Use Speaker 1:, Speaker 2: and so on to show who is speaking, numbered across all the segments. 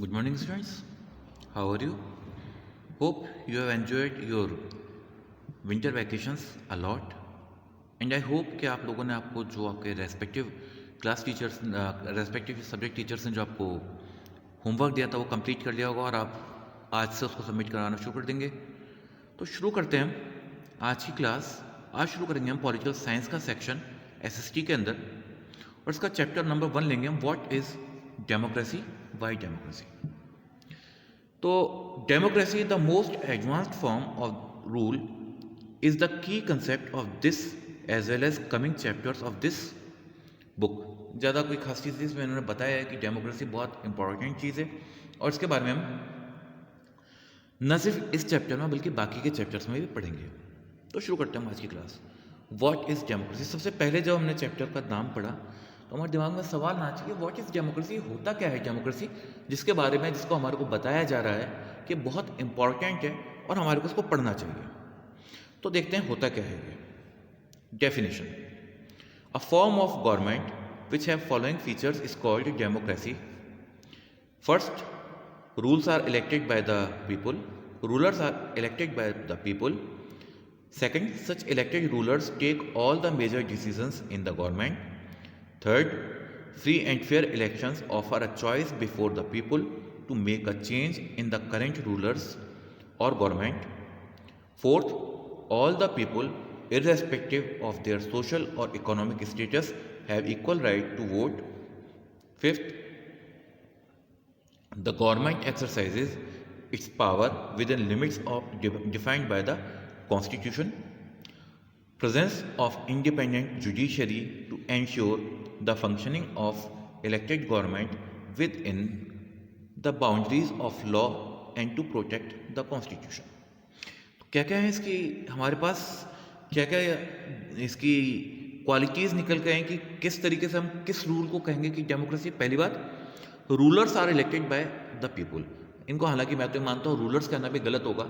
Speaker 1: Good morning, students. How are you? Hope you have enjoyed your winter vacations a lot. And I hope कि आप लोगों ने आपको जो आपके रेस्पेक्टिव सब्जेक्ट टीचर्स ने जो आपको होमवर्क दिया था वो कंप्लीट कर लिया होगा और आप आज से उसको सबमिट कराना शुरू कर देंगे। तो शुरू करते हैं हम आज की क्लास। आज शुरू करेंगे हम पॉलिटिकल साइंस का सेक्शन एसएसटी के अंदर और इसका चैप्टर नंबर 1 लेंगे हम, what is democracy, why democracy. तो democracy the most advanced form of rule is the key concept of this as well as coming chapters of this book. ज़्यादा कोई खास चीज़ इसमें इन्होंने बताया है कि डेमोक्रेसी बहुत इंपॉर्टेंट चीज़ है और इसके बारे में हम न सिर्फ इस चैप्टर में बल्कि बाकी के चैप्टर्स में भी पढ़ेंगे। तो शुरू करते हैं हम आज की क्लास। What is democracy. सबसे पहले जब हमने चैप्टर का नाम पढ़ा तो हमारे दिमाग में सवाल आना चाहिए, व्हाट इज़ डेमोक्रेसी, होता क्या है डेमोक्रेसी, जिसके बारे में जिसको हमारे को बताया जा रहा है कि बहुत इंपॉर्टेंट है और हमारे को उसको पढ़ना चाहिए। तो देखते हैं होता क्या है ये। Definition: a form of government which have following features is called democracy. First, rules are elected by the people, rulers are elected by the people. Second, such elected rulers take all the major decisions in the government. Third, free and fair elections offer a choice before the people to make a change in the current rulers or government. Fourth, all the people, irrespective of their social or economic status, have equal right to vote. Fifth, the government exercises its power within limits defined by the Constitution. Presence of independent judiciary to ensure the functioning of elected government within the boundaries of law and to protect the Constitution. तो क्या क्या है इसकी, हमारे पास क्या क्या इसकी qualities निकल के हैं कि किस तरीके से हम किस रूल को कहेंगे कि डेमोक्रेसी। पहली बात, rulers are elected by the people. इनको हालांकि मैं तो मानता हूँ रूलर्स कहना भी गलत होगा।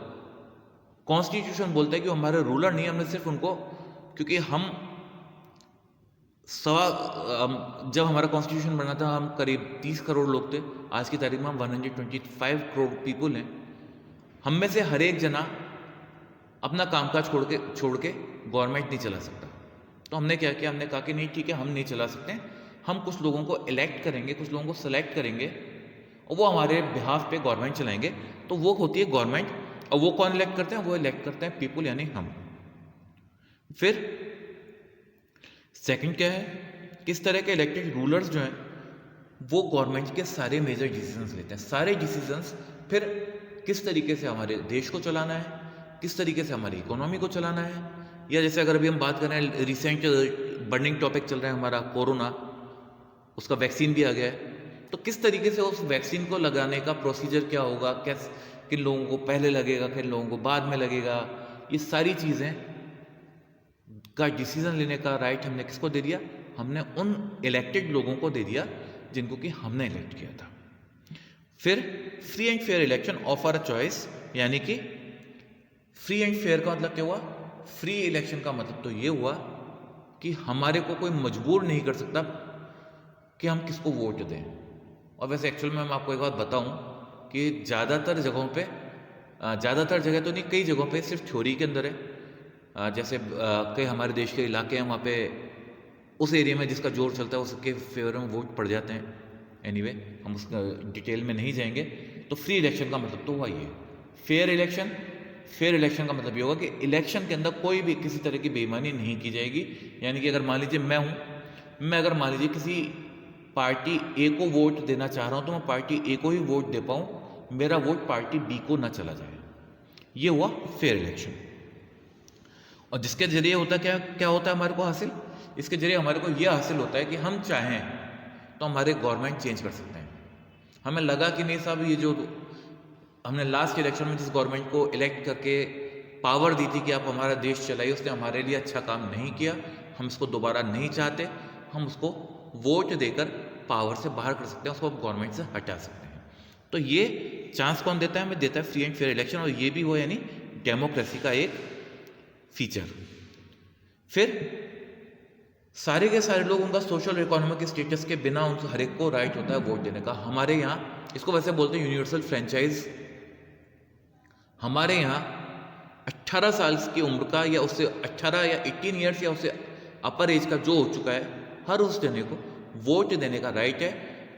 Speaker 1: कॉन्स्टिट्यूशन बोलता है कि हमारे रूलर नहीं, हमने सिर्फ उनको, क्योंकि हम जब हमारा कॉन्स्टिट्यूशन बना था हम करीब 30 करोड़ लोग थे। आज की तारीख में हम 125 करोड़ पीपुल हैं। हम में से हर एक जना अपना कामकाज छोड़ के गवर्नमेंट नहीं चला सकता। तो हमने क्या किया, हमने कहा कि नहीं ठीक है, हम नहीं चला सकते, हम कुछ लोगों को इलेक्ट करेंगे, कुछ लोगों को सेलेक्ट करेंगे और वो हमारे बिहाफ पे गवर्नमेंट चलाएंगे। तो वो होती है गवर्नमेंट। और वो कौन इलेक्ट करते हैं, वो इलेक्ट करते हैं पीपुल यानी हम। फिर सेकंड क्या है, किस तरह के इलेक्टेड रूलर्स जो हैं वो गवर्नमेंट के सारे मेजर डिसीजंस लेते हैं। सारे डिसीजंस फिर किस तरीके से हमारे देश को चलाना है, किस तरीके से हमारी इकोनॉमी को चलाना है, या जैसे अगर अभी हम बात करें, रिसेंट बर्निंग टॉपिक चल रहा है हमारा कोरोना, उसका वैक्सीन भी आ गया है। तो किस तरीके से उस वैक्सीन को लगाने का प्रोसीजर क्या होगा, किन लोगों को पहले लगेगा, किन लोगों को बाद में लगेगा, ये सारी चीज़ें का डिसीजन लेने का राइट हमने किसको दे दिया, हमने उन इलेक्टेड लोगों को दे दिया जिनको कि हमने इलेक्ट किया था। फिर free and fair election offer a choice, यानी कि फ्री एंड फेयर का मतलब क्या हुआ, फ्री इलेक्शन का मतलब तो ये हुआ कि हमारे को कोई मजबूर नहीं कर सकता कि हम किसको वोट दें। और वैसे एक्चुअल में मैं आपको एक बात बताऊं कि ज़्यादातर जगहों पे, ज़्यादातर जगह तो नहीं, कई जगहों पे सिर्फ थ्योरी के अंदर है। जैसे कई हमारे देश के इलाके हैं, वहाँ पे उस एरिया में जिसका जोर चलता है उसके फेवर में वोट पड़ जाते हैं। एनीवे, हम उस डिटेल में नहीं जाएंगे। तो फ्री इलेक्शन का मतलब तो हुआ ये। फेयर इलेक्शन का मतलब ये होगा कि इलेक्शन के अंदर कोई भी किसी तरह की बेईमानी नहीं की जाएगी। यानी कि अगर मान लीजिए मैं अगर मान लीजिए किसी पार्टी ए को वोट देना चाह रहा हूं तो मैं पार्टी ए को ही वोट दे पाऊं, मेरा वोट पार्टी बी को ना चला जाए। ये हुआ फेयर इलेक्शन। और जिसके जरिए होता क्या होता है हमारे को हासिल, इसके जरिए हमारे को यह हासिल होता है कि हम चाहें तो हमारे गवर्नमेंट चेंज कर सकते हैं। हमें लगा कि नहीं साहब, ये जो हमने लास्ट इलेक्शन में जिस गवर्नमेंट को इलेक्ट करके पावर दी थी कि आप हमारा देश चलाइए, उसने हमारे लिए अच्छा काम नहीं किया, हम इसको दोबारा नहीं चाहते, हम उसको वोट देकर पावर से बाहर कर सकते हैं, उसको गवर्नमेंट से हटा सकते हैं। तो ये चांस कौन देता है, हमें देता है फ्री एंड फेयर इलेक्शन। और ये भी वो यानी डेमोक्रेसी का एक फीचर। फिर सारे के सारे लोग उनका सोशल और इकोनॉमिक स्टेटस के बिना उन हर एक को राइट होता है वोट देने का। हमारे यहाँ इसको वैसे बोलते हैं यूनिवर्सल फ्रेंचाइज। हमारे यहाँ 18 साल की उम्र का या उससे 18 या 18 ईयर्स या उससे अपर एज का जो हो चुका है, हर उस जने को वोट देने का राइट है,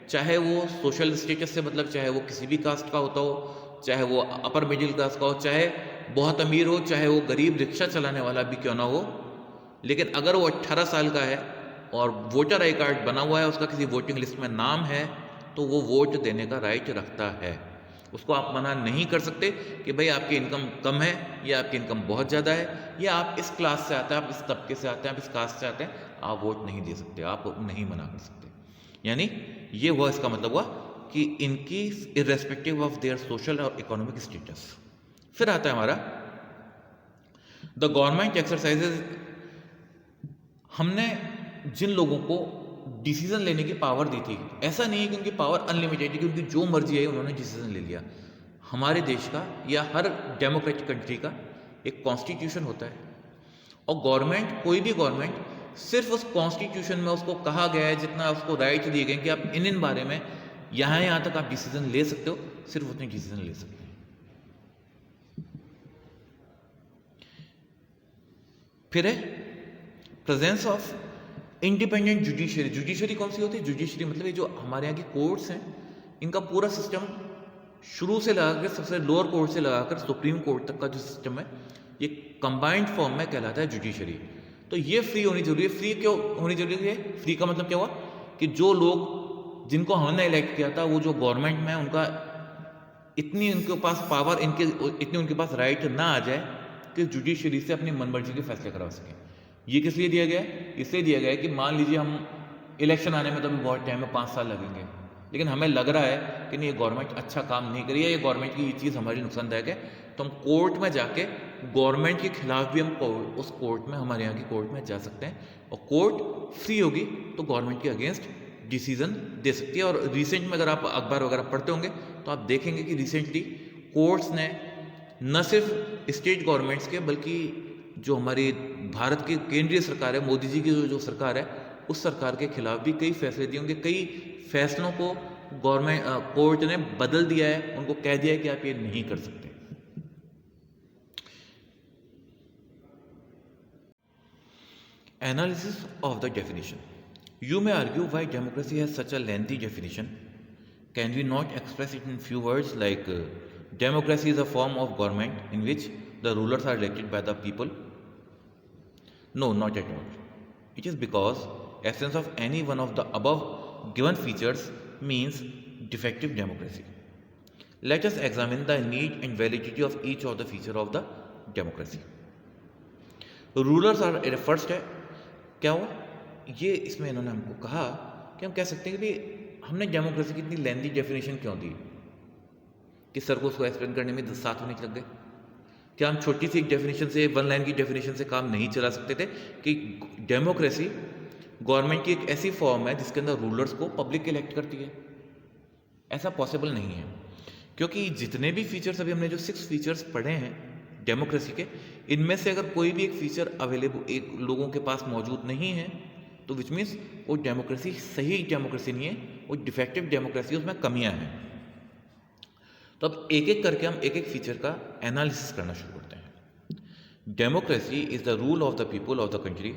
Speaker 1: चाहे वो सोशल स्टेटस से मतलब चाहे वो किसी भी कास्ट का होता हो, चाहे वो अपर मिडिल क्लास का हो, चाहे बहुत अमीर हो, चाहे वो गरीब रिक्शा चलाने वाला भी क्यों ना हो। लेकिन अगर वो 18 साल का है और वोटर आई कार्ड बना हुआ है, उसका किसी वोटिंग लिस्ट में नाम है, तो वो वोट देने का राइट रखता है। उसको आप मना नहीं कर सकते कि भाई आपकी इनकम कम है या आपकी इनकम बहुत ज़्यादा है या आप इस क्लास से आते हैं, आप इस तबके से आते हैं, आप इस कास्ट से आते हैं, आप वोट नहीं दे सकते, आप नहीं मना कर सकते। यानी ये हुआ, इसका मतलब हुआ कि इनकी इर्रेस्पेक्टिव ऑफ देयर सोशल और इकोनॉमिक स्टेटस। फिर आता है हमारा द गवर्नमेंट एक्सरसाइजेज। हमने जिन लोगों को डिसीजन लेने की पावर दी थी, ऐसा नहीं है कि उनकी पावर अनलिमिटेड है कि उनकी जो मर्जी है उन्होंने डिसीजन ले लिया। हमारे देश का या हर डेमोक्रेटिक कंट्री का एक कॉन्स्टिट्यूशन होता है और गवर्नमेंट, कोई भी गवर्नमेंट सिर्फ उस कॉन्स्टिट्यूशन में उसको कहा गया है, जितना उसको राइट दिए गए कि आप इन बारे में यहाँ तक आप डिसीजन ले सकते हो, सिर्फ उतने डिसीजन ले सकते हैं। फिर है presence of independent judiciary. Judiciary कौन सी होती है? जुडिशरी मतलब ये जो हमारे यहाँ की कोर्ट्स हैं, इनका पूरा सिस्टम शुरू से लगाकर सबसे लोअर कोर्ट से लगाकर सुप्रीम कोर्ट तक का जो सिस्टम है, ये कंबाइंड फॉर्म में कहलाता है जुडिशरी। तो ये फ्री होनी जरूरी है। फ्री क्यों होनी जरूरी है? फ्री का मतलब क्या हुआ कि जो लोग जिनको हमने इलेक्ट किया था, वो जो गवर्नमेंट में उनका इतनी उनके पास पावर, इतनी उनके पास राइट ना आ जाए कि जुडिशरी से अपनी मनमर्जी के फैसले करा सकें। ये किस लिए दिया गया है? इसलिए दिया गया है कि मान लीजिए हम इलेक्शन आने में तो अभी बहुत टाइम है, 5 साल लगेंगे, लेकिन हमें लग रहा है कि नहीं ये गवर्नमेंट अच्छा काम नहीं करी है, ये गवर्नमेंट की ये चीज़ हमारी नुकसानदायक है, तो हम कोर्ट में जाके गवर्नमेंट के खिलाफ भी हम उस कोर्ट में, हमारे यहाँ की कोर्ट में जा सकते हैं और कोर्ट फ्री होगी तो गवर्नमेंट के अगेंस्ट डिसीजन दे सकती है। और रिसेंट में अगर आप अखबार वगैरह पढ़ते होंगे तो आप देखेंगे कि रिसेंटली कोर्ट्स ने न सिर्फ स्टेट गवर्नमेंट्स के, बल्कि जो हमारी भारत की केंद्रीय सरकार है, मोदी जी की जो सरकार है, उस सरकार के खिलाफ भी कई फैसले दिए होंगे। कई फैसलों को गवर्नमेंट कोर्ट ने बदल दिया है, उनको कह दिया है कि आप ये नहीं कर सकते। Analysis of the definition. You may argue why democracy has such a lengthy definition. Can we not express it in few words like democracy is a form of government in which the rulers are elected by the people? No, not at all. It is because absence of any one of the above given features means defective democracy. Let us examine the need and validity of each of the feature of the democracy. Rulers are first है, क्या हुआ ये इसमें इन्होंने हमको कहा कि हम कह सकते हैं कि हमने डेमोक्रेसी की इतनी लेंथी डेफिनेशन क्यों दी कि सर को उसको एक्सप्लेन करने में 7 मिनट लग गए। क्या हम छोटी सी एक डेफिनेशन से, 1 लाइन की डेफिनेशन से काम नहीं चला सकते थे कि डेमोक्रेसी गवर्नमेंट की एक ऐसी फॉर्म है जिसके अंदर रूलर्स को पब्लिक इलेक्ट करती है? ऐसा पॉसिबल नहीं है, क्योंकि जितने भी फीचर्स अभी हमने जो 6 फीचर्स पढ़े हैं डेमोक्रेसी के, इनमें से अगर कोई भी एक फीचर अवेलेबल एक लोगों के पास मौजूद नहीं है तो विच मीन्स वो डेमोक्रेसी सही डेमोक्रेसी नहीं है, वो डिफेक्टिव डेमोक्रेसी, उसमें कमियां हैं। तो अब एक एक करके हम एक एक फीचर का एनालिसिस करना शुरू करते हैं। Democracy is the rule of the people of the country.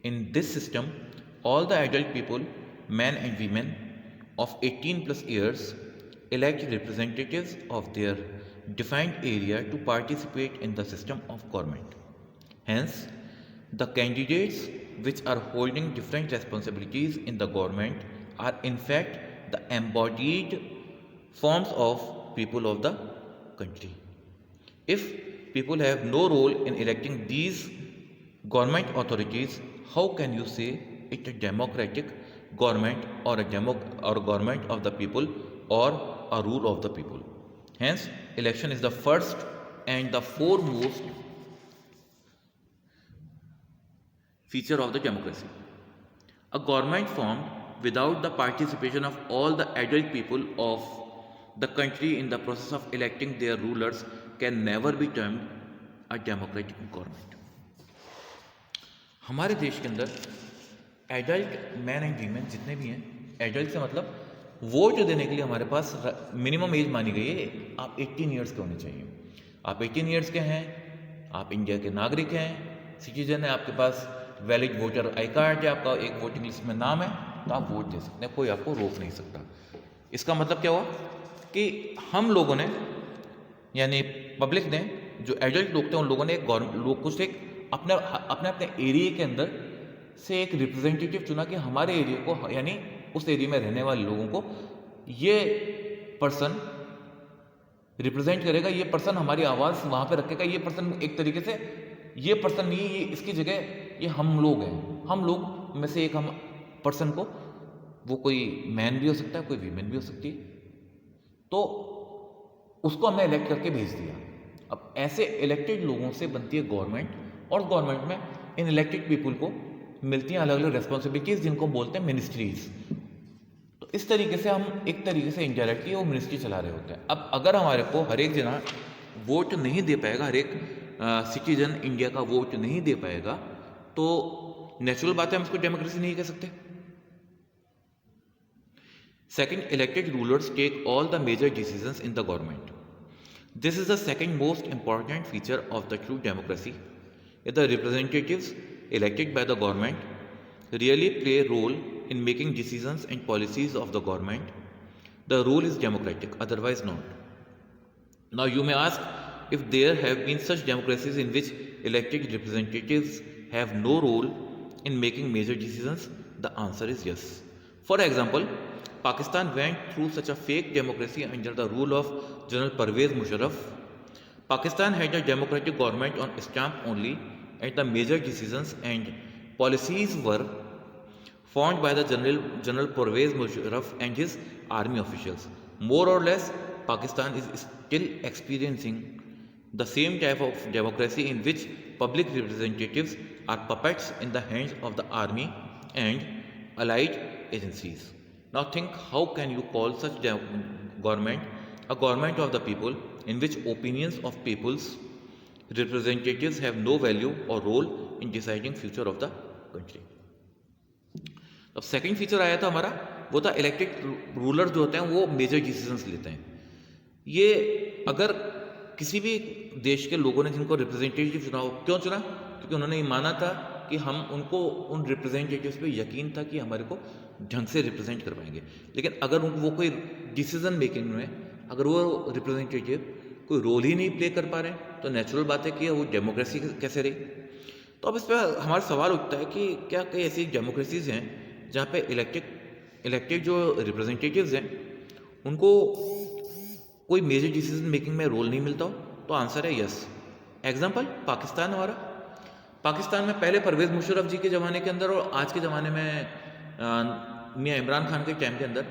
Speaker 1: In this system all the adult people, man and women of 18+ years elect representatives of their defined area to participate in the system of government. Hence, the candidates which are holding different responsibilities in the government are in fact the embodied forms of people of the country. If people have no role in electing these government authorities, how can you say it a democratic government or a government of the people or a rule of the people? Hence, election is the first and the foremost feature of the democracy. A government formed without the participation of all the adult people of the country in the process of electing their rulers can never be termed a democratic government. हमारे देश के अंदर adult man and women जितने भी हैं, adult से मतलब vote देने के लिए हमारे पास मिनिमम एज मानी गई है, आप 18 ईयर्स के होने चाहिए। आप 18 ईयर्स के हैं, आप इंडिया के नागरिक हैं, सिटीजन है, आपके पास वैलिड वोटर आई कार्ड है, आपका एक वोटिंग लिस्ट में नाम है, तो आप वोट दे सकते हैं, कोई आपको रोक नहीं सकता। इसका मतलब क्या हुआ कि हम लोगों ने, यानी पब्लिक ने, जो एडल्ट लोग थे उन लोगों ने एक लोग कुछ एक अपने अपने अपने एरिया के अंदर से एक रिप्रेजेंटेटिव चुना कि हमारे एरिया को, यानी उस एरिया में रहने वाले लोगों को ये पर्सन रिप्रेजेंट करेगा, ये पर्सन हमारी आवाज़ वहाँ पे रखेगा, ये पर्सन एक तरीके से, ये पर्सन नहीं, ये इसकी जगह ये हम लोग हैं, हम लोग में से एक हम पर्सन को, वो कोई मैन भी हो सकता है, कोई वीमेन भी हो सकती है, तो उसको हमने इलेक्ट करके भेज दिया। अब ऐसे इलेक्टेड लोगों से बनती है गवर्नमेंट, और गवर्नमेंट में इन इलेक्टेड पीपल को मिलती हैं अलग अलग रेस्पॉन्सिबिलिटीज़, जिनको बोलते हैं मिनिस्ट्रीज। तो इस तरीके से हम एक तरीके से इनडायरेक्टली वो मिनिस्ट्री चला रहे होते हैं। अब अगर हमारे को हर एक जना वोट नहीं दे पाएगा, हर एक सिटीजन इंडिया का वोट नहीं दे पाएगा, तो नेचुरल बात है हम उसको डेमोक्रेसी नहीं कह सकते। Second, elected rulers take all the major decisions in the government. This is the second most important feature of the true democracy. If the representatives elected by the government really play a role in making decisions and policies of the government, the rule is democratic, otherwise not. Now you may ask if there have been such democracies in which elected representatives have no role in making major decisions. The answer is yes. For example, Pakistan went through such a fake democracy under the rule of General Pervez Musharraf. Pakistan had a democratic government on stamp only, and the major decisions and policies were formed by the General Pervez Musharraf and his army officials. More or less, Pakistan is still experiencing the same type of democracy in which public representatives are puppets in the hands of the army and allied agencies. Now think, how can you call such government a government of the people in which opinions of people's representatives have no value or role in deciding future of the country? अब second feature आया था हमारा, वो था elected ruler जो होते हैं वो मेजर डिसीजंस लेते हैं। ये अगर किसी भी देश के लोगों ने जिनको रिप्रेजेंटेटिव चुना हो, क्यों चुना? क्योंकि उन्होंने ये माना था कि हम उनको, उन रिप्रेजेंटेटिव्स पे यकीन था कि हमारे को ढंग से रिप्रेजेंट कर पाएंगे। लेकिन अगर वो कोई डिसीजन मेकिंग में अगर वो रिप्रेजेंटेटिव कोई रोल ही नहीं प्ले कर पा रहे, तो नेचुरल बात है कि वो डेमोक्रेसी कैसे रही। तो अब इस पर हमारा सवाल उठता है कि क्या कई ऐसी डेमोक्रेसीज हैं जहाँ पे इलेक्टेड जो रिप्रेजेंटेटिव्स हैं उनको कोई मेजर डिसीजन मेकिंग में रोल नहीं मिलता हो? तो आंसर है यस। एग्जाम्पल पाकिस्तान हमारा। पाकिस्तान में पहले परवेज़ मुशर्रफ जी के ज़माने के अंदर और आज के ज़माने में मियाँ इमरान खान के टाइम के अंदर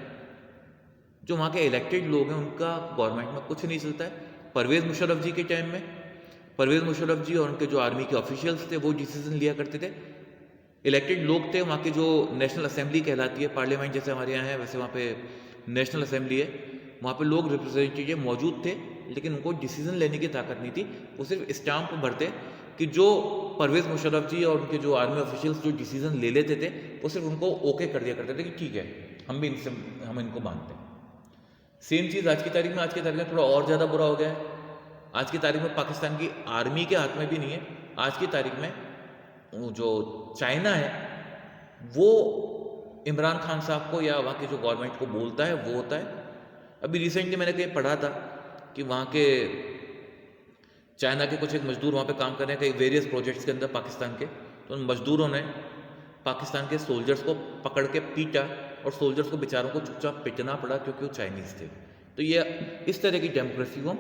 Speaker 1: जो वहाँ के इलेक्टेड लोग हैं उनका गवर्नमेंट में कुछ नहीं चलता है। परवेज़ मुशर्रफ जी के टाइम में परवेज़ मुशर्रफ जी और उनके जो आर्मी के ऑफिशियल्स थे वो डिसीजन लिया करते थे। इलेक्टेड लोग थे, वहाँ की जो नेशनल असेंबली कहलाती है, पार्लियामेंट जैसे हमारे यहाँ है वैसे वहाँ पे नेशनल असेंबली है, वहाँ पे लोग रिप्रेजेंटेटिव मौजूद थे, लेकिन उनको डिसीजन लेने की ताकत नहीं थी। वो सिर्फ स्टाम्प भरते कि जो परवेज़ मुशर्रफ जी और उनके जो आर्मी ऑफिशियल्स जो डिसीजन ले लेते थे वो सिर्फ उनको ओके कर दिया करते थे कि ठीक है हम इनको मानते हैं। सेम चीज़ आज की तारीख में थोड़ा और ज़्यादा बुरा हो गया है। आज की तारीख में पाकिस्तान की आर्मी के हाथ में भी नहीं है। आज की तारीख में जो चाइना है वो इमरान खान साहब को या वहाँ के जो गवर्नमेंट को बोलता है वो होता है। अभी रिसेंटली मैंने कहीं पढ़ा था कि वहाँ के चाइना के कुछ एक मजदूर वहाँ पे काम कर रहे हैं कई वेरियस प्रोजेक्ट्स के अंदर पाकिस्तान के, तो उन मजदूरों ने पाकिस्तान के सोल्जर्स को पकड़ के पीटा और सोल्जर्स को बेचारों को चुपचाप पिटना पड़ा क्योंकि वो चाइनीज़ थे। तो ये इस तरह की डेमोक्रेसी को हम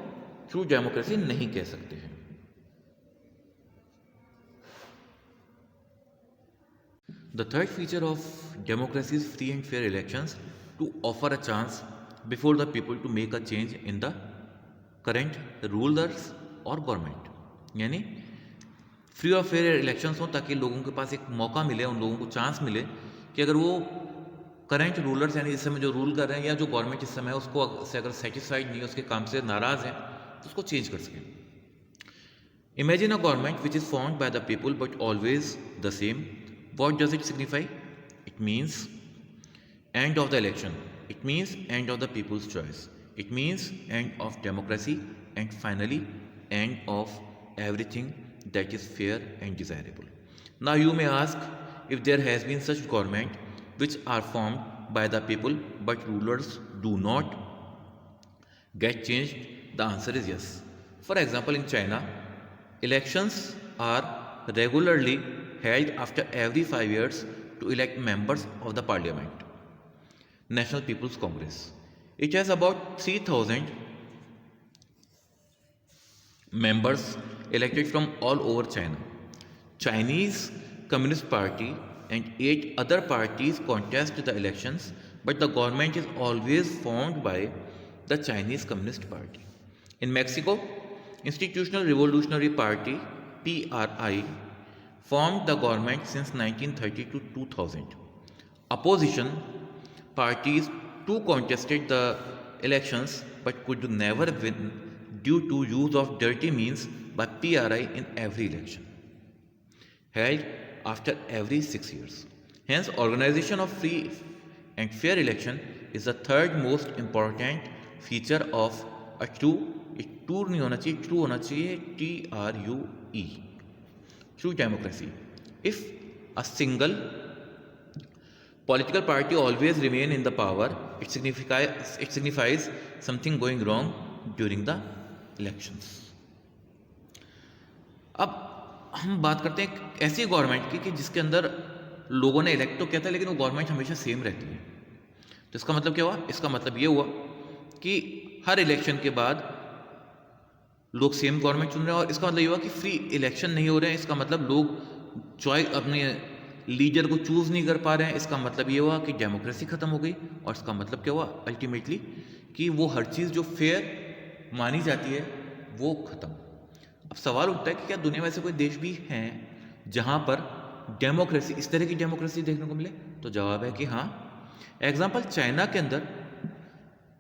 Speaker 1: ट्रू डेमोक्रेसी नहीं कह सकते हैं। The third feature of democracy is free and fair elections to offer a chance before the people to make a change in the current rulers और गवर्नमेंट। यानी फ्री और फेयर इलेक्शंस हों ताकि लोगों के पास एक मौका मिले, उन लोगों को चांस मिले कि अगर वो करंट रूलर्स यानी इस समय जो रूल कर रहे हैं या जो गवर्नमेंट इस समय है उसको से अगर सेटिस्फाइड नहीं है, उसके काम से नाराज़ हैं, तो उसको चेंज कर सकें। Imagine a government which is formed by the people but always the same. What does it signify? It means end of the election. It means end of the people's choice. It means end of democracy, and finally end of everything that is fair and desirable. Now you may ask, if there has been such government which are formed by the people but rulers do not get changed, the answer is yes. For example, in China, elections are regularly held after every 5 years to elect members of the parliament, National People's Congress. It has about 3,000 members elected from all over China. Chinese Communist Party and 8 other parties contest the elections, but the government is always formed by the Chinese Communist Party. In Mexico, Institutional Revolutionary Party (PRI) formed the government since 1930 to 2000. Opposition parties too contested the elections but could never win due to use of dirty means by PRI in every election, held after every 6 years. Hence, organization of free and fair election is the third most important feature of a true नहीं होना चाहिए, true होना चाहिए, TRUE, true democracy. If a single political party always remain in the power, it signifies something going wrong during the elections. अब हम बात करते हैं ऐसी गवर्नमेंट की कि जिसके अंदर लोगों ने इलेक्ट तो किया था लेकिन वो गवर्नमेंट हमेशा सेम रहती है. तो इसका मतलब क्या हुआ? इसका मतलब ये हुआ कि हर इलेक्शन के बाद लोग सेम गवर्नमेंट चुन रहे हैं, और इसका मतलब ये हुआ कि फ्री इलेक्शन नहीं हो रहे हैं. इसका मतलब लोग चॉइस अपने लीडर को चूज नहीं कर पा रहे हैं. इसका मतलब ये हुआ कि डेमोक्रेसी खत्म हो गई. और इसका मतलब क्या हुआ अल्टीमेटली कि वो हर चीज़ जो फेयर मानी जाती है वो खत्म. अब सवाल उठता है कि क्या दुनिया में ऐसे कोई देश भी हैं जहां पर डेमोक्रेसी, इस तरह की डेमोक्रेसी देखने को मिले? तो जवाब है कि हाँ. एग्जाम्पल, चाइना के अंदर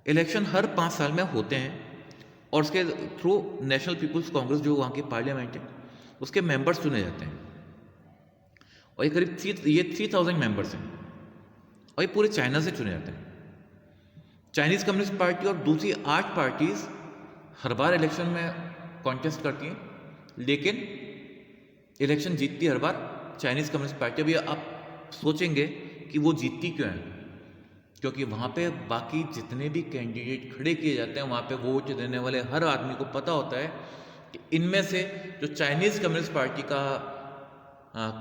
Speaker 1: इलेक्शन हर 5 साल में होते हैं और उसके थ्रू नेशनल पीपुल्स कांग्रेस जो वहाँ की पार्लियामेंट है उसके मेंबर्स चुने जाते हैं. और ये करीब 3,000 मेंबर्स हैं और ये पूरे चाइना से चुने जाते हैं. चाइनीज़ कम्युनिस्ट पार्टी और दूसरी 8 पार्टीज हर बार इलेक्शन में कॉन्टेस्ट करती हैं, लेकिन इलेक्शन जीतती हर बार चाइनीज़ कम्युनिस्ट पार्टी. अभी आप सोचेंगे कि वो जीतती क्यों है? क्योंकि वहाँ पे बाकी जितने भी कैंडिडेट खड़े किए जाते हैं वहाँ पे वोट देने वाले हर आदमी को पता होता है कि इनमें से जो चाइनीज़ कम्युनिस्ट पार्टी का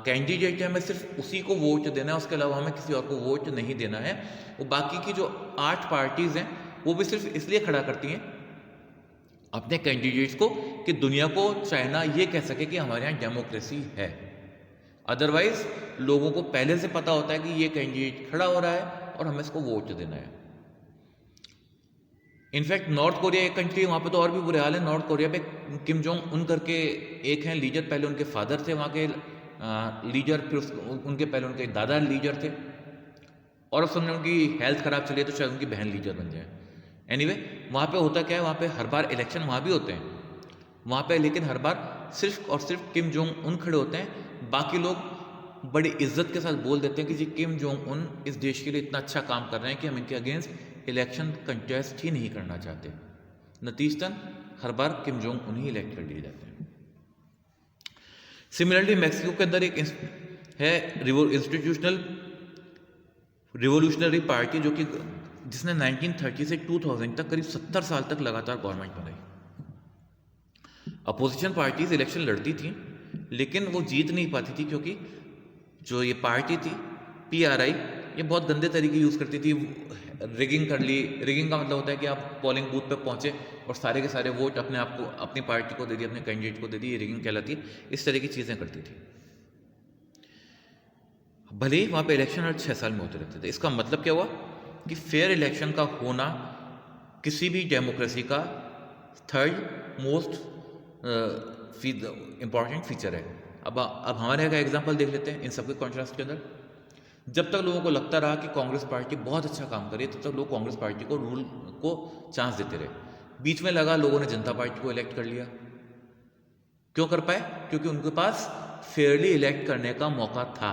Speaker 1: कैंडिडेट है हमें सिर्फ उसी को वोट देना है, उसके अलावा हमें किसी और को वोट नहीं देना है. वो बाकी की जो 8 पार्टीज़ हैं वो भी सिर्फ इसलिए खड़ा करती हैं अपने कैंडिडेट्स को कि दुनिया को चाइना ये कह सके कि हमारे यहाँ डेमोक्रेसी है. अदरवाइज लोगों को पहले से पता होता है कि ये कैंडिडेट खड़ा हो रहा है और हमें इसको वोट देना है. इनफैक्ट नॉर्थ कोरिया एक कंट्री है, वहाँ पे तो और भी बुरे हाल है. नॉर्थ कोरिया पे किम जोंग उन करके एक हैं लीडर, पहले उनके फादर थे वहाँ के लीडर, फिर उनके पहले उनके दादा लीडर थे, और अब सुनने उनकी हेल्थ खराब चली है तो शायद उनकी बहन लीडर बन जाए. एनीवे, वहाँ पे होता क्या है, वहाँ पे हर बार इलेक्शन वहाँ भी होते हैं वहाँ पे, लेकिन हर बार सिर्फ और सिर्फ किम जोंग उन खड़े होते हैं. बाकी लोग बड़ी इज्जत के साथ बोल देते हैं कि जी किम जोंग उन इस देश के लिए इतना अच्छा काम कर रहे हैं कि हम इनके अगेंस्ट इलेक्शन कंटेस्ट ही नहीं करना चाहते. नतीजतन हर बार किम जोंग उन ही इलेक्ट कर लिए जाते हैं. सिमिलरली मैक्सिको के अंदर एक है इंस्टीट्यूशनल रिवोल्यूशनरी पार्टी जो कि जिसने 1930 से 2000 तक करीब 70 साल तक लगातार गवर्नमेंट बनाई. अपोजिशन पार्टीज इलेक्शन लड़ती थी लेकिन वो जीत नहीं पाती थी क्योंकि जो ये पार्टी थी PRI ये बहुत गंदे तरीके यूज़ करती थी. रिगिंग कर ली. रिगिंग का मतलब होता है कि आप पोलिंग बूथ पे पहुंचे और सारे के सारे वोट अपने आप को, अपनी पार्टी को दे दिए, अपने कैंडिडेट को दे दिए. ये रिगिंग कहलाती है. इस तरह की चीज़ें करती थी. भले ही वहाँ पे इलेक्शन हर 6 साल में होते रहते थे. इसका मतलब क्या हुआ कि फेयर इलेक्शन का होना किसी भी डेमोक्रेसी का थर्ड मोस्ट इम्पॉर्टेंट फीचर है. अब हमारे यहाँ का एग्जाम्पल देख लेते हैं इन सबके कॉन्ट्रास्ट के अंदर. जब तक लोगों को लगता रहा कि कांग्रेस पार्टी बहुत अच्छा काम कर रही है तब तक लोग कांग्रेस पार्टी को रूल को चांस देते रहे. बीच में लगा लोगों ने जनता पार्टी को इलेक्ट कर लिया. क्यों कर पाए? क्योंकि उनके पास फेयरली इलेक्ट करने का मौका था.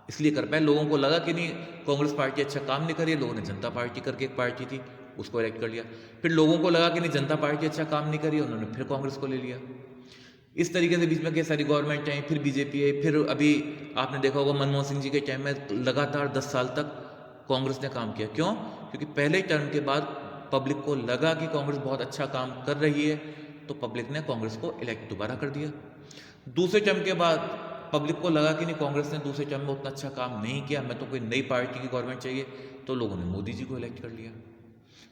Speaker 1: इसलिए कर पाए। लोगों को लगा कि नहीं कांग्रेस पार्टी अच्छा काम नहीं कर रही है, लोगों ने जनता पार्टी करके एक पार्टी थी उसको इलेक्ट कर लिया। फिर लोगों को लगा कि नहीं जनता पार्टी अच्छा काम नहीं कर रही है, उन्होंने फिर कांग्रेस को ले लिया। इस तरीके से बीच में कई सारी गवर्नमेंट आई, फिर बीजेपी आई, फिर अभी आपने देखा होगा मनमोहन सिंह जी के टाइम में लगातार 10 साल तक कांग्रेस ने काम किया। क्यों? क्योंकि पहले टर्म के बाद पब्लिक को लगा कि कांग्रेस बहुत अच्छा काम कर रही है, तो पब्लिक ने कांग्रेस को इलेक्ट दोबारा कर दिया। दूसरे टर्म के बाद पब्लिक को लगा कि नहीं कांग्रेस ने दूसरे टर्म में उतना अच्छा काम नहीं किया, हमें तो कोई नई पार्टी की गवर्नमेंट चाहिए, तो लोगों ने मोदी जी को इलेक्ट कर लिया।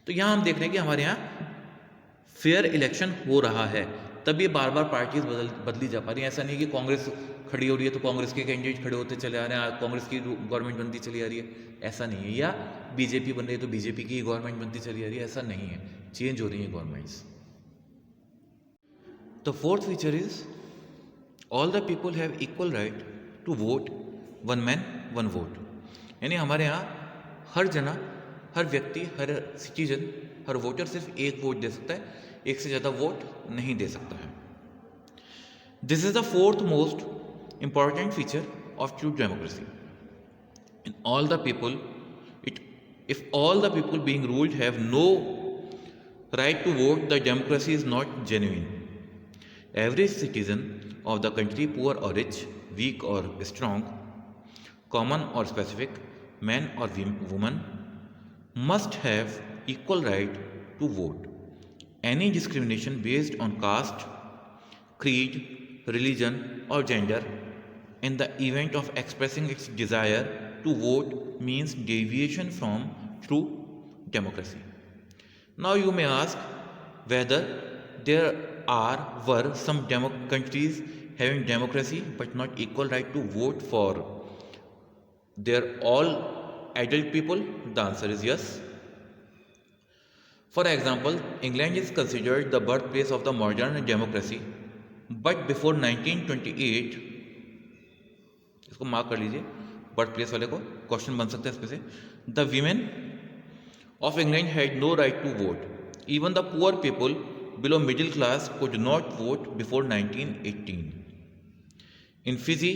Speaker 1: तो यहाँ हम देख रहे हैं कि हमारे यहाँ फेयर इलेक्शन हो रहा है, तब ये बार बार पार्टीज बदली जा पा रही है। ऐसा नहीं कि कांग्रेस खड़ी हो रही है तो कांग्रेस के कैंडिडेट खड़े होते चले आ रहे हैं, कांग्रेस की गवर्नमेंट बनती चली आ रही है, ऐसा नहीं है। या बीजेपी बन रही है तो बीजेपी की गवर्नमेंट बनती चली आ रही है, ऐसा नहीं है। चेंज हो रही है governments. The fourth feature is all the people have equal right to vote, one man one vote. यानी हमारे यहाँ हर जना, हर व्यक्ति, हर सिटीजन, हर वोटर सिर्फ एक वोट दे सकता है, एक से ज़्यादा वोट नहीं दे सकता है। This is the fourth most important feature of true democracy. In all the people if all the people being ruled have no right to vote, the democracy is not genuine. Every citizen of the country, poor or rich, weak or strong, common or specific, man or woman, must have equal right to vote. Any discrimination based on caste, creed, religion or gender in the event of expressing its desire to vote means deviation from true democracy. Now you may ask whether there were some countries having democracy but not equal right to vote for their all adult people. The answer is yes. For example, England is considered the birthplace of the modern democracy, but before 1928, इसको mark कर लीजिए, birth place वाले को question बन सकता है इसमें से, the women of England had no right to vote. Even the poor people below middle class could not vote before 1918. In Fiji,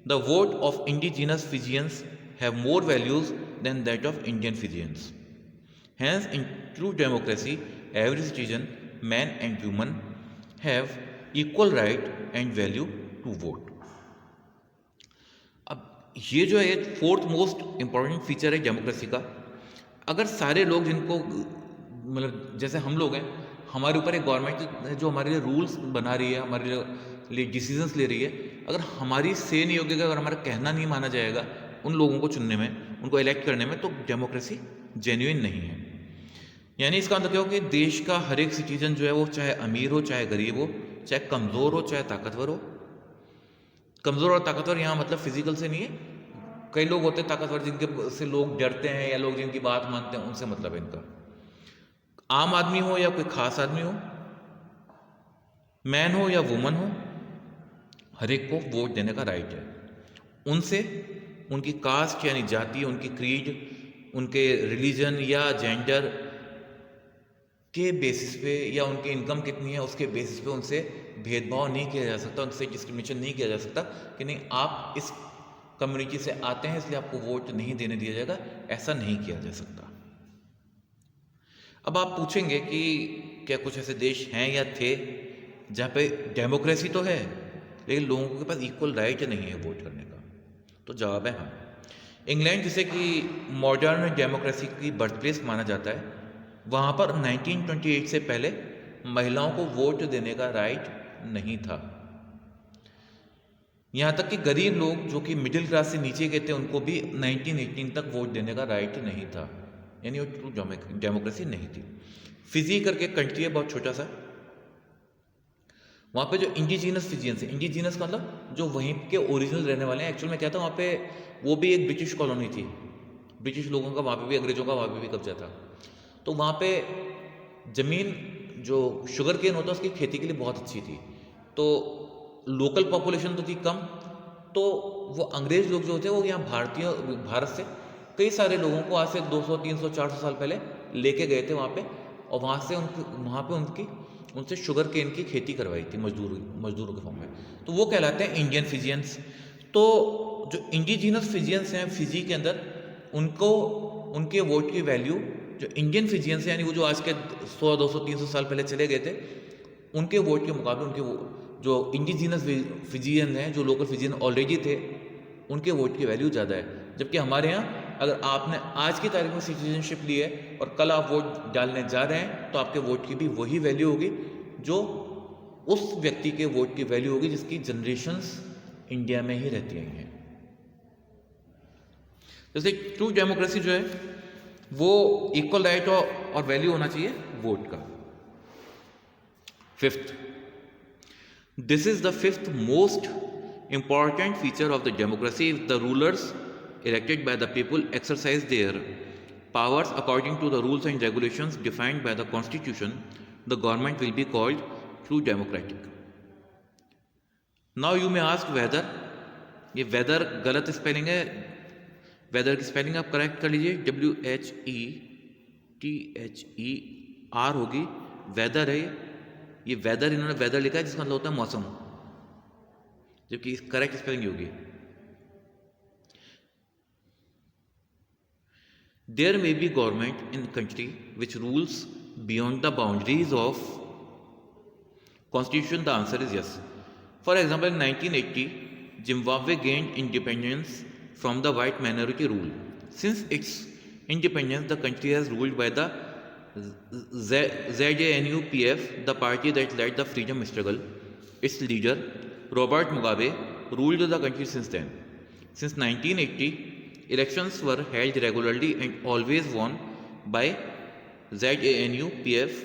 Speaker 1: the vote of indigenous Fijians have more values than that of Indian Fijians. Hence, in true democracy, every citizen, man and woman, have equal right and value to vote. अब ये जो है fourth most important feature है democracy का. अगर सारे लोग जिनको मतलब जैसे हम लोग हैं, हमारे ऊपर एक गवर्नमेंट जो हमारे लिए रूल्स बना रही है, हमारे लिए डिसीजंस ले रही है, अगर हमारी से नहीं होगी, अगर हमारा कहना नहीं माना जाएगा उन लोगों को चुनने में, उनको इलेक्ट करने में, तो डेमोक्रेसी जेन्युइन नहीं है. यानी इसका मतलब क्या हो कि देश का हर एक सिटीजन जो है वो चाहे अमीर हो, चाहे गरीब हो, चाहे कमज़ोर हो, चाहे ताकतवर हो. कमज़ोर और ताकतवर यहाँ मतलब फिजिकल से नहीं है. कई लोग होते हैं ताकतवर जिनके से लोग डरते हैं या लोग जिनकी बात मानते हैं, उनसे मतलब है इनका. आम आदमी हो या कोई खास आदमी हो, मैन हो या वुमन हो, हर एक को वोट देने का राइट है. उनसे उनकी कास्ट यानी जाति, उनकी क्रीड, उनके रिलीजन या जेंडर के बेसिस पे या उनकी इनकम कितनी है उसके बेसिस पे उनसे भेदभाव नहीं किया जा सकता, उनसे डिस्क्रिमिनेशन नहीं किया जा सकता कि नहीं आप इस कम्युनिटी से आते हैं इसलिए आपको वोट नहीं देने दिया जाएगा. ऐसा नहीं किया जा सकता. अब आप पूछेंगे कि क्या कुछ ऐसे देश हैं या थे जहाँ पे डेमोक्रेसी तो है लेकिन लोगों के पास इक्वल राइट नहीं है वोट करने का? तो जवाब है हाँ. इंग्लैंड जिसे कि मॉडर्न डेमोक्रेसी की बर्थ प्लेस माना जाता है, वहाँ पर 1928 से पहले महिलाओं को वोट देने का राइट नहीं था. यहाँ तक कि गरीब लोग जो कि मिडिल क्लास से नीचे के थे उनको भी 1918 तक वोट देने का राइट नहीं था. यानी वो ट्रू डेमोक्रेसी नहीं थी. फिजी करके कंट्री है बहुत छोटा सा, वहाँ पे जो इंडिजिनस फिजियंस है, इंडिजिनस का मतलब जो वहीं के ओरिजिनल रहने वाले हैं. एक्चुअल में क्या था वहाँ पे, वो भी एक ब्रिटिश कॉलोनी थी, ब्रिटिश लोगों का वहाँ पे भी, अंग्रेजों का वहाँ पे भी कब्जा था. तो वहाँ पे ज़मीन जो शुगर केन होता है उसकी खेती के लिए बहुत अच्छी थी. तो लोकल पॉपुलेशन तो थी कम, तो वो अंग्रेज लोग जो होते हैं वो यहाँ भारत से कई सारे लोगों को आज से 200, 300, 400 साल पहले लेके गए थे वहाँ पे, और वहाँ पे उनसे शुगर केन की खेती करवाई थी मजदूरों के फॉर्म में. तो वो कहलाते हैं इंडियन फिजियंस. तो जो इंडिजिनस फिजियंस हैं फिजी के अंदर, उनको उनके वोट की वैल्यू, जो इंडियन फिजियंस हैं यानी वो जो आज के 100 200 300 साल पहले चले गए थे, उनके वोट के मुकाबले उनके जो इंडिजिनस फिजियन हैं, जो लोकल फिजियन ऑलरेडी थे, उनके वोट की वैल्यू ज़्यादा है। जबकि हमारे यहाँ अगर आपने आज की तारीख में सिटीजनशिप ली है और कल आप वोट डालने जा रहे हैं, तो आपके वोट की भी वही वैल्यू होगी जो उस व्यक्ति के वोट की वैल्यू होगी जिसकी जनरेशन्स इंडिया में ही रहती हैं। जैसे ट्रू डेमोक्रेसी जो है वो इक्वल राइट और वैल्यू होना चाहिए वोट का। Fifth, this is the fifth most important feature of the democracy. If the rulers elected by the people exercise their powers according to the rules and regulations defined by the constitution, the government will be called true democratic. Now you may ask whether, ये weather गलत spelling है, weather की spelling आप correct कर लीजिए, WHETHER होगी, weather है ये weather, इन्होंने weather लिखा है जिसका मतलब होता है मौसम, जबकि करेक्ट स्पेलिंग होगी। There may be government in country which rules beyond the boundaries of constitution. The answer is yes. For example, in 1980 Zimbabwe gained independence from the white minority rule. Since its independence, the country has ruled by the ZANU-PF, the party that led the freedom struggle. Its leader Robert Mugabe ruled the country since then. Since 1980, elections were held regularly and always won by ZANU-PF.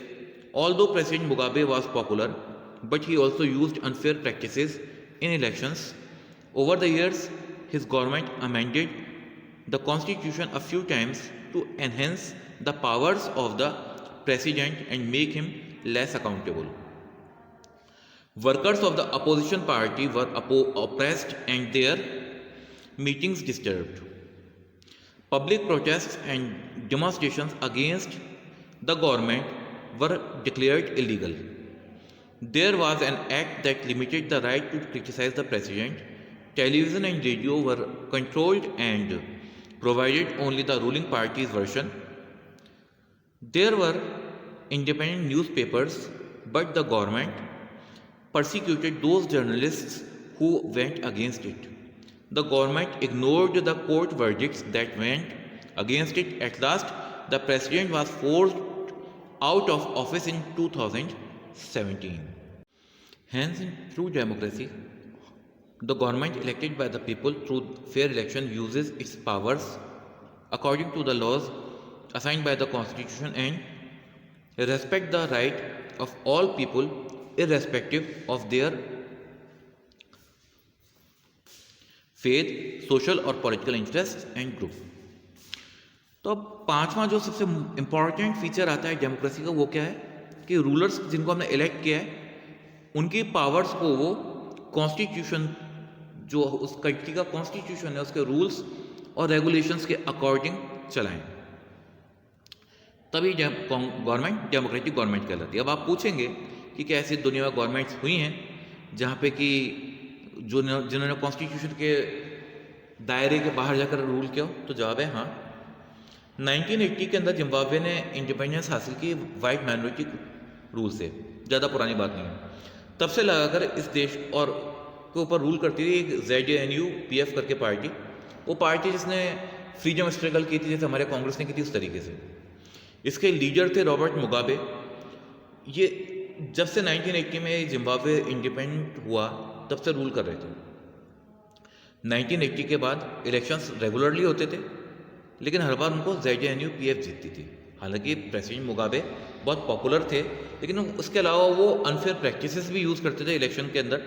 Speaker 1: Although President Mugabe was popular, but he also used unfair practices in elections. Over the years, his government amended the constitution a few times to enhance the powers of the president and make him less accountable. Workers of the opposition party were oppressed and their meetings disturbed. Public protests and demonstrations against the government were declared illegal. There was an act that limited the right to criticize the president. Television and radio were controlled and provided only the ruling party's version. There were independent newspapers, but the government persecuted those journalists who went against it. The government ignored the court verdicts that went against it. At last, the president was forced out of office in 2017. Hence, in true democracy, the government elected by the people through fair election uses its powers according to the laws assigned by the constitution and respect the right of all people irrespective of their faith, social और political interests and group. तो अब पांचवा जो सबसे important feature आता है democracy का, वो क्या है कि रूलर्स जिनको हमने इलेक्ट किया है उनकी पावर्स को वो कॉन्स्टिट्यूशन, जो उस कंट्री का कॉन्स्टिट्यूशन है उसके रूल्स और रेगुलेशंस के अकॉर्डिंग चलाएं, तभी गवर्नमेंट डेमोक्रेटिक गवर्नमेंट कहलाती है। अब आप पूछेंगे कि क्या ऐसी दुनिया में गवर्नमेंट्स हुई हैं जहाँ पे कि जो जिन्होंने कॉन्स्टिट्यूशन के दायरे के बाहर जाकर रूल किया हो? तो जवाब है हाँ। 1980 के अंदर जिम्बाब्वे ने इंडिपेंडेंस हासिल की वाइट माइनॉरिटी रूल से, ज़्यादा पुरानी बात नहीं है। तब से लगाकर इस देश और के ऊपर रूल करती थी एक ZANU-PF करके पार्टी, वो पार्टी जिसने फ्रीडम स्ट्रगल की थी जैसे हमारे कांग्रेस ने की थी उस तरीके से। इसके लीडर थे रॉबर्ट मुगाबे। ये जब से 1980 में जिम्बाब्वे इंडिपेंडेंट हुआ तब से रूल कर रहे थे। 1980 के बाद इलेक्शंस रेगुलरली होते थे, लेकिन हर बार उनको ZANU-PF जीतती थी। हालांकि प्रेसिडेंट मुगाबे बहुत पॉपुलर थे, लेकिन उसके अलावा वो अनफेयर प्रैक्टिसेस भी यूज़ करते थे इलेक्शन के अंदर।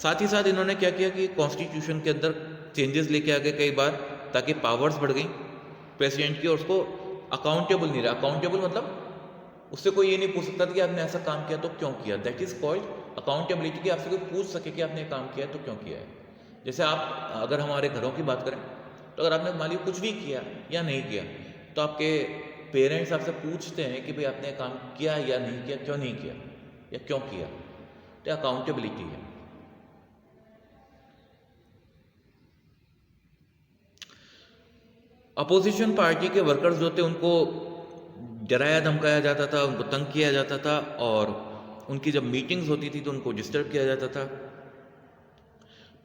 Speaker 1: साथ ही साथ इन्होंने क्या किया कि कॉन्स्टिट्यूशन के अंदर चेंजेस लेके आ गए कई बार, ताकि पावर्स बढ़ गई प्रेसिडेंट की और उसको अकाउंटेबल नहीं रहा। अकाउंटेबल मतलब उससे कोई ये नहीं पूछ सकता था कि आपने ऐसा काम किया तो क्यों किया। दैट इज़ कॉल्ड अकाउंटेबिलिटी, कि आपसे कोई पूछ सके कि आपने काम किया तो क्यों किया है। जैसे आप अगर हमारे घरों की बात करें तो अगर आपने मान लीजिए कुछ भी किया या नहीं किया तो आपके पेरेंट्स आपसे पूछते हैं कि भाई आपने काम किया या नहीं किया, क्यों नहीं किया या क्यों किया। तो अकाउंटेबिलिटी है। अपोजिशन पार्टी के वर्कर्स जो थे उनको डराया धमकाया जाता था, उनको तंग किया जाता था, और उनकी जब मीटिंग्स होती थी तो उनको डिस्टर्ब किया जाता था।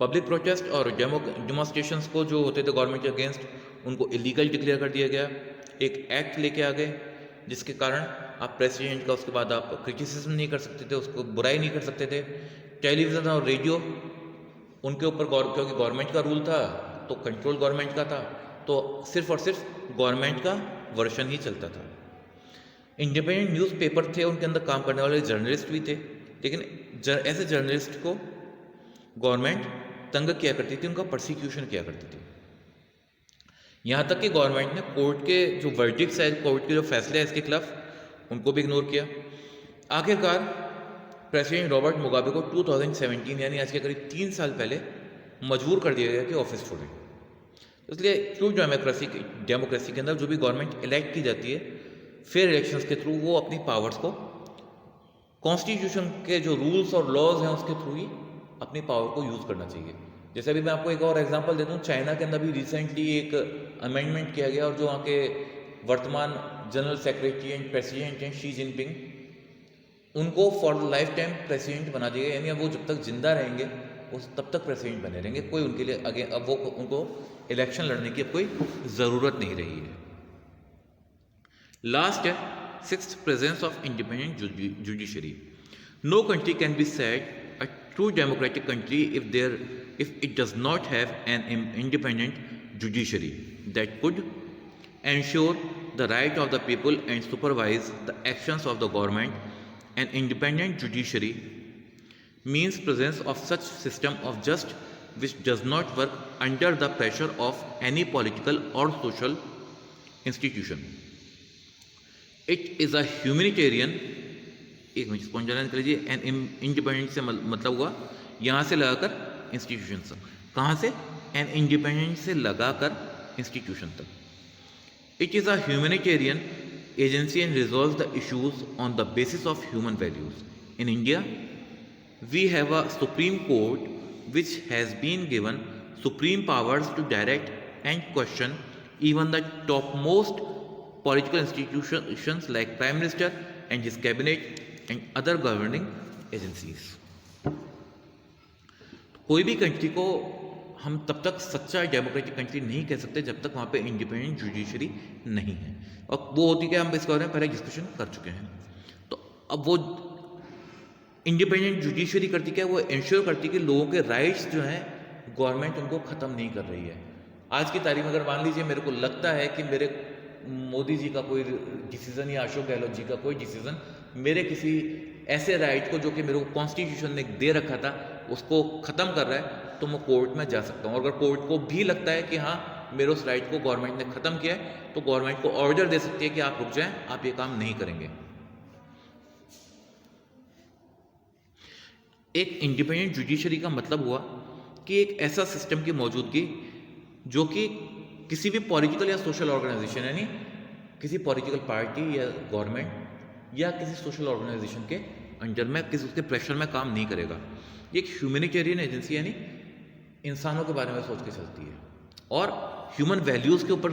Speaker 1: पब्लिक प्रोटेस्ट और डेमोस्ट्रेशंस को जो होते थे गवर्नमेंट के अगेंस्ट, उनको इलीगल डिक्लेयर कर दिया गया। एक एक्ट लेके आ गए जिसके कारण आप प्रेसिडेंट का उसके बाद आप क्रिटिसिज्म नहीं कर सकते थे, उसको बुराई नहीं कर सकते थे। टेलीविज़न और रेडियो उनके ऊपर क्योंकि गवर्नमेंट का रूल था तो कंट्रोल गवर्नमेंट का था, तो सिर्फ और सिर्फ गवर्नमेंट का वर्जन ही चलता था। इंडिपेंडेंट न्यूज़पेपर थे, उनके अंदर काम करने वाले जर्नलिस्ट भी थे, लेकिन ऐसे जर्नलिस्ट को गवर्नमेंट तंग किया करती थी, उनका प्रोसिक्यूशन किया करती थी। यहाँ तक कि गवर्नमेंट ने कोर्ट के जो वर्डिक्ट्स है, कोर्ट के जो फैसले हैं इसके खिलाफ, उनको भी इग्नोर किया। आखिरकार प्रेसिडेंट रॉबर्ट मुगाबे को 2017 यानी आज के करीब 3 साल पहले मजबूर कर दिया गया कि ऑफिस छोड़ें। इसलिए ट्रू डेमोक्रेसी के अंदर जो भी गवर्नमेंट इलेक्ट की जाती है फेयर इलेक्शंस के थ्रू, वो अपनी पावर्स को कॉन्स्टिट्यूशन के जो रूल्स और लॉज हैं उसके थ्रू ही अपनी पावर को यूज़ करना चाहिए। जैसे अभी मैं आपको एक और एग्जांपल देता हूँ, चाइना के अंदर भी रिसेंटली एक अमेंडमेंट किया गया, और जो वहाँ के वर्तमान जनरल सेक्रेटरी एंड प्रेसिडेंट हैं शी जिनपिंग, उनको for the life time president बना दिया गया। यानी अब वो जब तक जिंदा रहेंगे वो तब तक प्रेसिडेंट बने रहेंगे, कोई उनके लिए आगे अब वो उनको इलेक्शन लड़ने की अब कोई ज़रूरत नहीं रही है। लास्ट है sixth, presence of independent judiciary. No country can be said a true democratic country if it does not have an independent judiciary that could ensure the right of the people and supervise the actions of the government. An independent judiciary means presence of such system of justice which does not work under the pressure of any political or social institution. It is a humanitarian, एक minute स्पॉन्जलाइन कर लीजिए, an independent से मतलब हुआ यहाँ से लगाकर institution तक। कहाँ से? एन इंडिपेंडेंट से लगाकर इंस्टीट्यूशन तक। It is a humanitarian agency and resolve the issues on the basis of human values. In India we have a supreme court which has been given supreme powers to direct and question even the topmost political institutions like Prime Minister and his cabinet and other governing agencies. कोई भी country को हम तब तक सच्चा democratic country नहीं कह सकते जब तक वहाँ पे इंडिपेंडेंट जुडिशरी नहीं है. और वो होती क्या, हम इसके बारे में पहले डिस्कशन कर चुके हैं. तो अब वो इंडिपेंडेंट जुडिशरी करती क्या, वो इंश्योर करती कि लोगों के राइट्स जो हैं गवर्नमेंट उनको ख़त्म नहीं कर रही है. आज की तारीख में अगर मान लीजिए मेरे को लगता है कि मेरे मोदी जी का कोई डिसीज़न या अशोक गहलोत जी का कोई डिसीज़न मेरे किसी ऐसे राइट को जो कि मेरे को कॉन्स्टिट्यूशन ने दे रखा था उसको ख़त्म कर रहा है, तो मैं कोर्ट में जा सकता हूँ. अगर कोर्ट को भी लगता है कि हाँ मेरे उस राइट को गवर्नमेंट ने ख़त्म किया है, तो गवर्नमेंट को ऑर्डर दे सकती है कि आप रुक जाएं, आप ये काम नहीं करेंगे. एक इंडिपेंडेंट जुडिशरी का मतलब हुआ कि एक ऐसा सिस्टम की मौजूदगी जो कि किसी भी पॉलिटिकल या सोशल ऑर्गेनाइजेशन, यानी किसी पॉलिटिकल पार्टी या गवर्नमेंट या किसी सोशल ऑर्गेनाइजेशन के अंडर में किसी उसके प्रेशर में काम नहीं करेगा. ये एक ह्यूमैनिटेरियन एजेंसी यानी इंसानों के बारे में सोच के चलती है और ह्यूमन वैल्यूज़ के ऊपर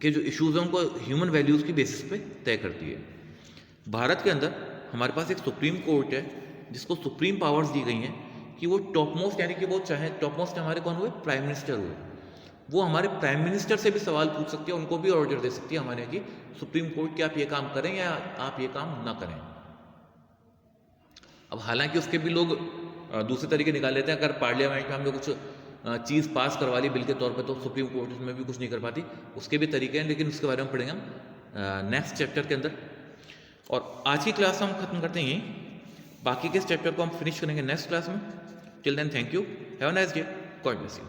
Speaker 1: के जो इश्यूज़ हैं उनको ह्यूमन वैल्यूज़ की बेसिस पे तय करती है. भारत के अंदर हमारे पास एक सुप्रीम कोर्ट है जिसको सुप्रीम पावर्स दी गई हैं कि वो टॉप मोस्ट, यानी कि वो चाहे टॉप मोस्ट हमारे कौन हुए, प्राइम मिनिस्टर हुए, वो हमारे प्राइम मिनिस्टर से भी सवाल पूछ सकती है, उनको भी ऑर्डर दे सकती है हमारे कि सुप्रीम कोर्ट कि आप ये काम करें या आप ये काम ना करें. अब हालांकि उसके भी लोग दूसरे तरीके निकाल लेते हैं. अगर पार्लियामेंट में हमने कुछ चीज़ पास करवा ली बिल के तौर पे तो सुप्रीम कोर्ट उसमें भी कुछ नहीं कर पाती, उसके भी तरीके हैं, लेकिन उसके बारे में पढ़ेंगे हम नेक्स्ट चैप्टर के अंदर. और आज की क्लास हम खत्म करते हैं यहीं, बाकी के इस चैप्टर को हम फिनिश करेंगे नेक्स्ट क्लास में. Till then thank you, have a nice day, God bless you.